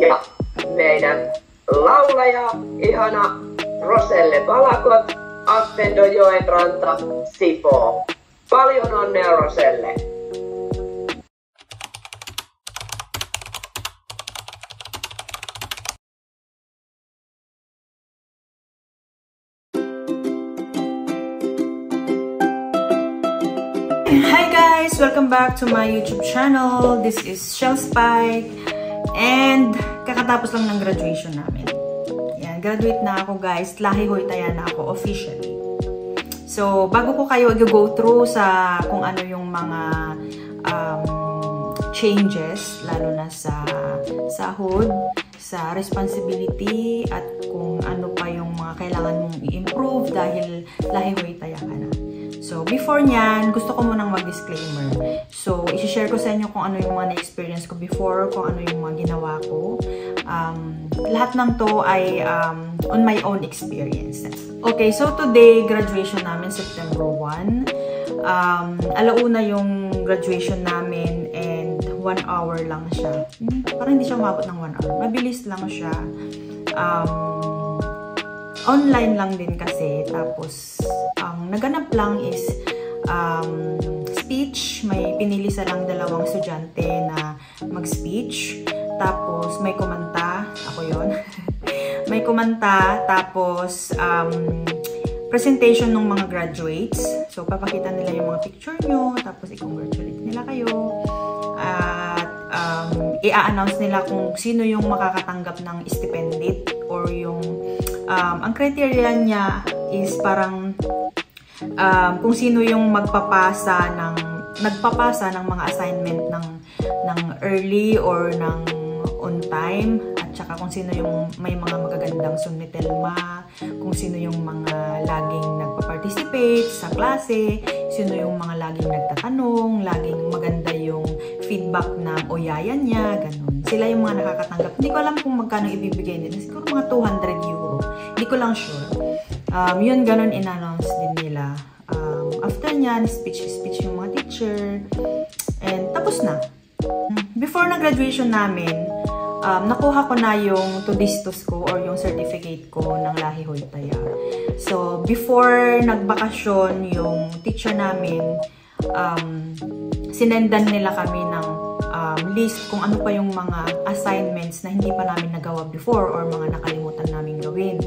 Ja meidän laulaja, ihana Roselle Palakot, Attendojoen ranta, Sipoo. Paljon onnea Roselle! Hi guys! Welcome back to my YouTube channel. This is Shell Spike. And kakatapos lang ng graduation namin. Yan, graduate na ako guys. Lahihoy-taya na ako officially. So, bago ko kayo go through sa kung ano yung mga changes, lalo na sa sahod, sa responsibility, at kung ano pa yung mga kailangan mong i-improve dahil lahihoy-taya ka na. So, before nyan, gusto ko munang mag-disclaimer. So, isi-share ko sa inyo kung ano yung mga na-experience ko before, kung ano yung mga ginawa ko. Lahat ng to ay on my own experiences. Okay, so today, graduation namin September 1. Alauna yung graduation namin and 1 hour lang siya. Parang hindi siya umabot ng 1 hour. Mabilis lang siya. Online lang din kasi. Tapos, ang naganap lang is speech. May pinili silang 2 estudyante na mag-speech. Tapos, may kumanta. Ako yon. May kumanta. Tapos, presentation ng mga graduates. So, papakita nila yung mga picture nyo. Tapos, i-congratulate nila kayo. At, i-announce nila kung sino yung makakatanggap ng stipendate or yung ang criteria niya is parang kung sino yung nagpapasa ng mga assignment ng early or ng on time, at saka kung sino yung may mga magagandang sumitelma, kung sino yung mga laging nagpa-participate sa klase, sino yung mga laging nagtatanong, laging maganda yung feedback ng oyayan niya, ganun. Sila yung mga nakakatanggap. Hindi ko alam kung magkano ibibigay nila. Siguro mga 200 euro. Hindi ko lang sure. Yun, ganun in-announce din nila. After nyan, speech yung mga teacher. And tapos na. Before na graduation namin, nakuha ko na yung tudistos ko or yung certificate ko ng Lahihoy-Taya. So, before nagbakasyon yung teacher namin, sinendan nila kami ng list kung ano pa yung mga assignments na hindi pa namin nagawa before or mga nakalimutan namin gawin.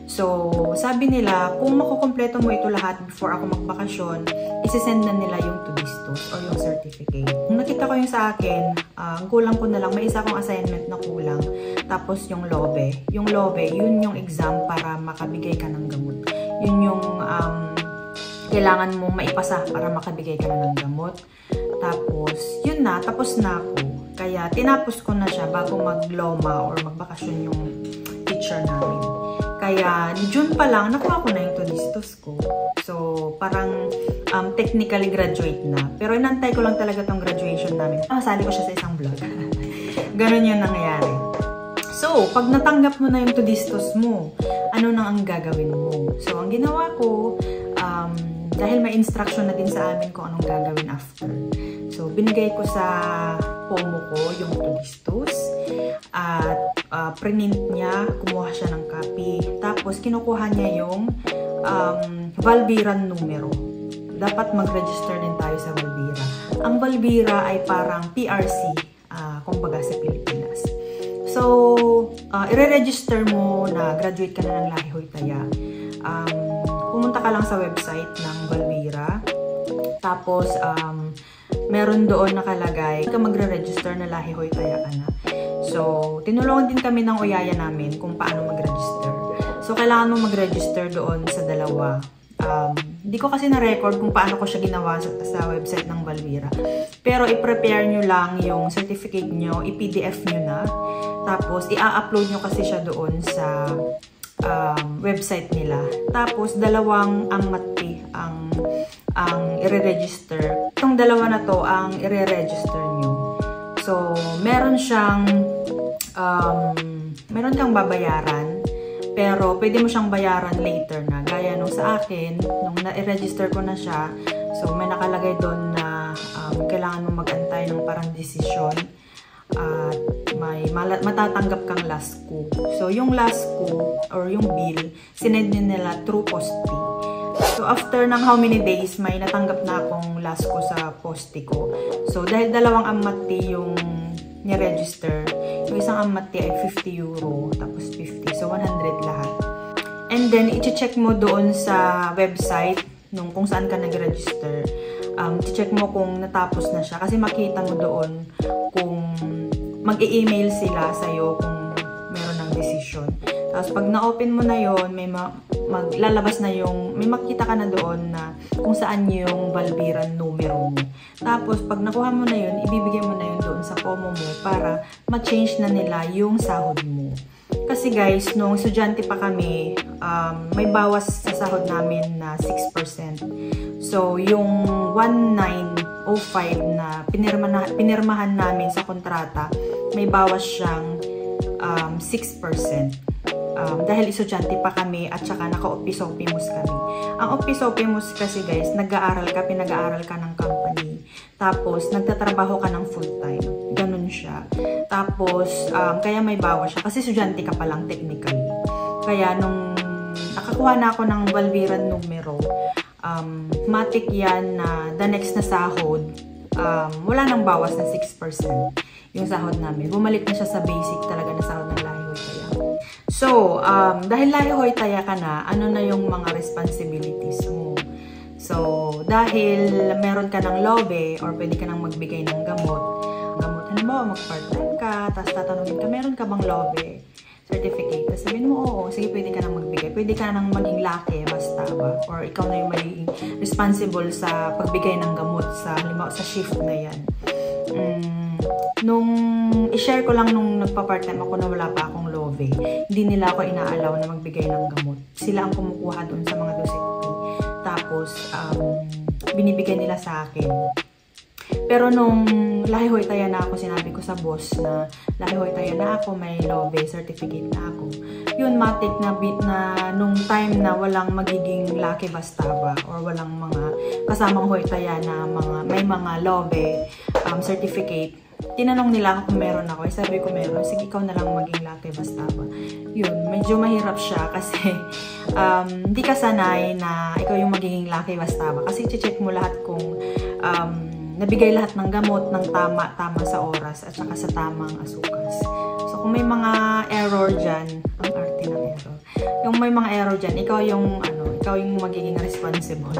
So, sabi nila, kung makukumpleto mo ito lahat before ako magbakasyon, isisend na nila yung tudistos or yung certificate. Nung nakita ko yung sa akin, ang kulang ko na lang, may isa akong assignment na kulang. Tapos yung LOBE. Yung LOBE, yun yung exam para makabigay ka ng gamot. Yun yung kailangan mo maipasa para makabigay ka na ng gamot. Tapos, yun na, tapos na ako. Kaya, tinapos ko na siya bago mag-loma or magbakasyon yung teacher namin. Kaya, June pa lang, nakuha ko na yung tudistos ko. So, parang technically graduate na. Pero inantay ko lang talaga tong graduation namin. Nakasali ko siya sa isang vlog. Ganon yung nangyayari. So, pag natanggap mo na yung tudistos mo, ano nang ang gagawin mo? So, ang ginawa ko, dahil may instruction na din sa amin kung anong gagawin after. So, binigay ko sa pomo ko yung tudistos. At print niya, kumuha siya ng copy. Tapos, kinukuha niya yung Valviran numero. Dapat mag-register din tayo sa Valvira. Ang Valvira ay parang PRC, kumbaga sa Pilipinas. So, i-register mo na graduate ka na ng Lahihoy-Taya. Pumunta ka lang sa website ng Valvira. Tapos, meron doon nakalagay ka magre-register na Lahihoy-Taya ka na. So, tinulungan din kami ng oyaya namin kung paano mag-register. So, kailangan mo mag-register doon sa 2. Hindi ko kasi na-record kung paano ko siya ginawa sa website ng Valvira. Pero, i-prepare nyo lang yung certificate nyo, i-PDF nyo na. Tapos, i-upload nyo kasi siya doon sa website nila. Tapos, 2 ang mati ang i-register. Itong 2 na to ang i-register nyo. So, meron kang babayaran, pero pwede mo siyang bayaran later na. Gaya nung sa akin, nung na-register ko na siya, so may nakalagay doon na kailangan mo mag-antay ng parang desisyon. at matatanggap kang LASCO. So, yung LASCO or yung bill, sinend nila through Postpi. So, after ng how many days, may natanggap na akong LASCO sa Postpi ko. So, dahil dalawang amati yung ni-register, yung isang amati ay 50 euro, tapos 50. So, 100 lahat. And then, i-check mo doon sa website kung saan ka nag-register. I-check mo kung natapos na siya. Kasi makita mo doon kung mag-e-email sila sa'yo kung meron ng decision. Tapos pag na-open mo na yon, may maglalabas na yung, may makita ka na doon na kung saan yung Valviran numero mo. Tapos pag nakuha mo na yun, ibibigay mo na yun doon sa POMO mo para ma-change na nila yung sahod mo. Kasi guys, nung estudyante pa kami, may bawas sa sahod namin na 6%. So, yung 1905 na pinirmahan namin sa kontrata, may bawas siyang 6%. Dahil estudyante pa kami at saka naka-Oppisopimus kami. Ang Oppisopimus kasi guys, pinag-aaral ka ng company. Tapos, nagtatrabaho ka ng full-time. Ganun siya. Tapos, kaya may bawas siya. Kasi estudyante ka pa lang technically. Kaya nung nakakuha na ako ng Valviran numero, matik yan na the next na sahod, wala nang bawas na 6% yung sahod namin. Bumalik na siya sa basic talaga na sahod ng Lahi Hoy Taya. So, dahil Lahi Hoy Taya ka na, ano na yung mga responsibilities mo? So, dahil meron ka ng LOBE or pwede ka nang magbigay ng gamot, halimbawa mag-part-time ka, tapos tatanungin ka, meron ka bang LOBE certificate? Tapos sabihin mo, oo, sige, pwede ka nang magbigay. Pwede ka nang maging laki, basta ba? Or ikaw na yung magiging responsible sa pagbigay ng gamot sa, halimbawa, sa shift na yan. Nung i-share ko lang nung nagpa-part-time ako na wala pa akong LOBE, hindi nila ako ina-allow na magbigay ng gamot. Sila ang kumukuha doon sa mga dosekti. Tapos, binibigay nila sa akin. Pero nung Lahi Hoy Taya na ako, sinabi ko sa boss na Lahi Hoy Taya na ako, may LOBE certificate na ako. Yun, matik na nung time na walang magiging laki basta ba or walang mga kasamang Hoy Taya na may mga LOBE certificate. Tinanong nila ako kung meron ako. Sabi ko meron. Sige, ikaw na lang maging laki basta ba. Yun, medyo mahirap siya kasi hindi ka sanay na ikaw yung magiging laki basta ba. Kasi i-check mo lahat kung nabigay lahat ng gamot ng tama sa oras at saka sa tamang asukas. So, kung may mga error dyan, ang arte ng error. Yung may mga error dyan, ikaw yung magiging responsible.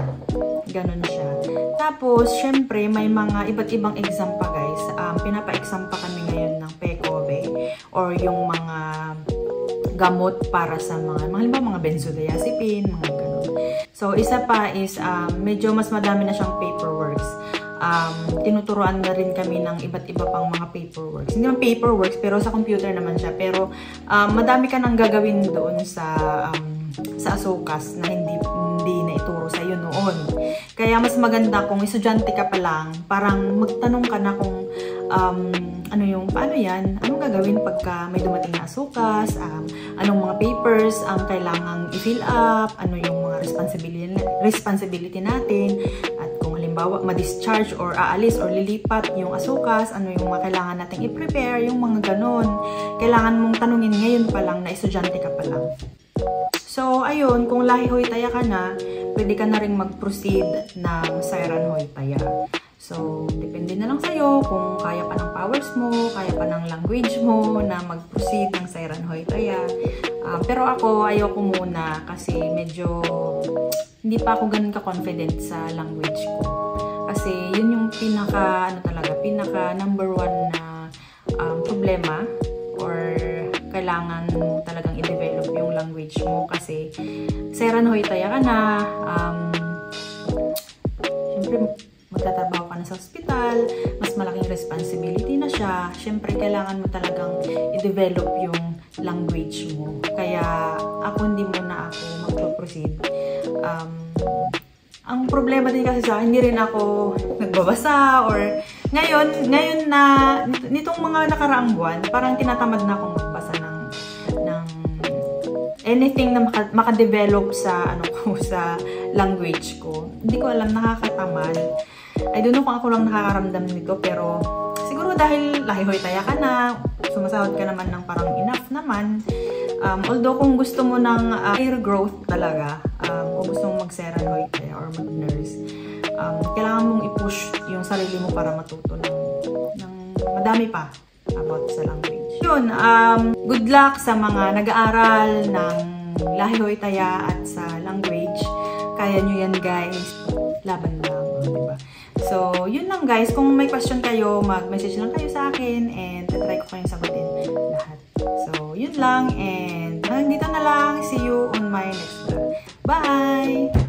Ganon siya. Tapos, syempre, may mga iba't ibang exam pa guys. Pinapa-exam pa kami ngayon ng PECOBE or yung mga gamot para sa halimbawa mga benzodiazepine, mga ganon. So, isa pa is medyo mas madami na siyang paperworks. Tinuturuan na rin kami ng iba't iba pang mga paperworks. Hindi naman paperworks, pero sa computer naman siya. Pero, madami ka nang gagawin doon sa asukas na hindi na ituro sa iyo noon. Kaya mas maganda kung estudyante ka pa lang, parang magtanong ka na kung paano yan, anong gagawin pagka may dumating na asukas, anong mga papers ang kailangang i-fill up, ano yung mga responsibility natin, at kung halimbawa ma-discharge or aalis or lilipat yung asukas, ano yung mga kailangan natin i-prepare, yung mga ganon. Kailangan mong tanungin ngayon pa lang na estudyante ka pa lang. So, ayun, kung Lahi Hoy Taya ka na, pwede ka na rin mag-proceed ng Sairan Hoy Taya. So, depende na lang sa'yo kung kaya pa ng powers mo, kaya pa ng language mo na mag-proceed ng Sairan Hoy Taya. Pero ako, ayoko muna kasi medyo hindi pa ako ganun ka-confident sa language ko. Kasi yun yung pinaka number one na problema or kailangan mo talagang i-develop yung language mo kasi Sairan Hoy Taya ka na, syempre magtatrabaho ka na sa hospital, mas malaking responsibility na siya, syempre kailangan mo talagang i-develop yung language mo. Kaya ako hindi muna ako magpo-proceed. Ang problema din kasi sa akin, hindi rin ako nagbabasa or ngayon na nitong mga nakaraang buwan, parang tinatamad na akong magbasa ng anything na makadevelop sa sa language ko. Hindi ko alam, nakakatamad. I don't know kung ako lang nakakaramdam nito, pero siguro dahil lahi-hoy taya ka na, sumasahod ka naman ng parang enough naman. Although kung gusto mo ng career growth talaga, kung gusto mong mag-seran hoy taya or mag-nurse, kailangan mong i-push yung sarili mo para matuto ng madami pa about sa language. Yun, good luck sa mga nag-aaral ng lahi-hoy taya at sa language. Kaya nyo yan guys, laban lang, diba? So, yun lang guys. Kung may question kayo, mag-message lang kayo sa akin and try ko kayong sagutin lahat. So, yun lang and hanggang dito na lang. See you on my next vlog. Bye!